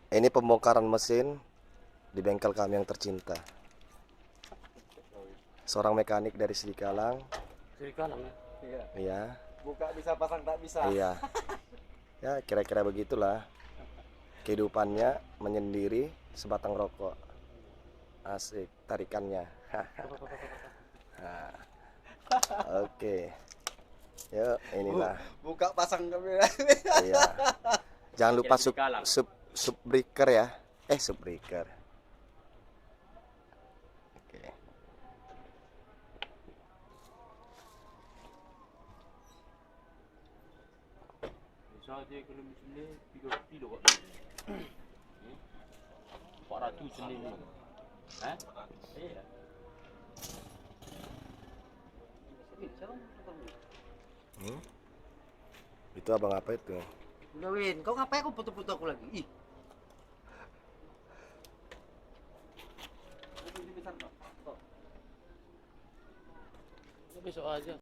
Ini pembongkaran mesin di bengkel kami yang tercinta. Seorang mekanik dari Sidikalang. Sidikalang ya? Iya. Iya. Buka bisa, pasang tak bisa. Iya. Ya, kira-kira begitulah. Kehidupannya menyendiri sebatang rokok. Asik tarikannya. Nah, oke. Yuk, inilah. Buka pasang kamera. Iya. Jangan lupa Sidikalang. sub breaker ya. Sub breaker. Oke. Bisa aja kalau misalnya 3 kilo kok. 400 senin. Hah? Iya. Itu abang apa itu? Udah Win, kau ngapain kau foto-foto aku lagi? Ih. Besok aja.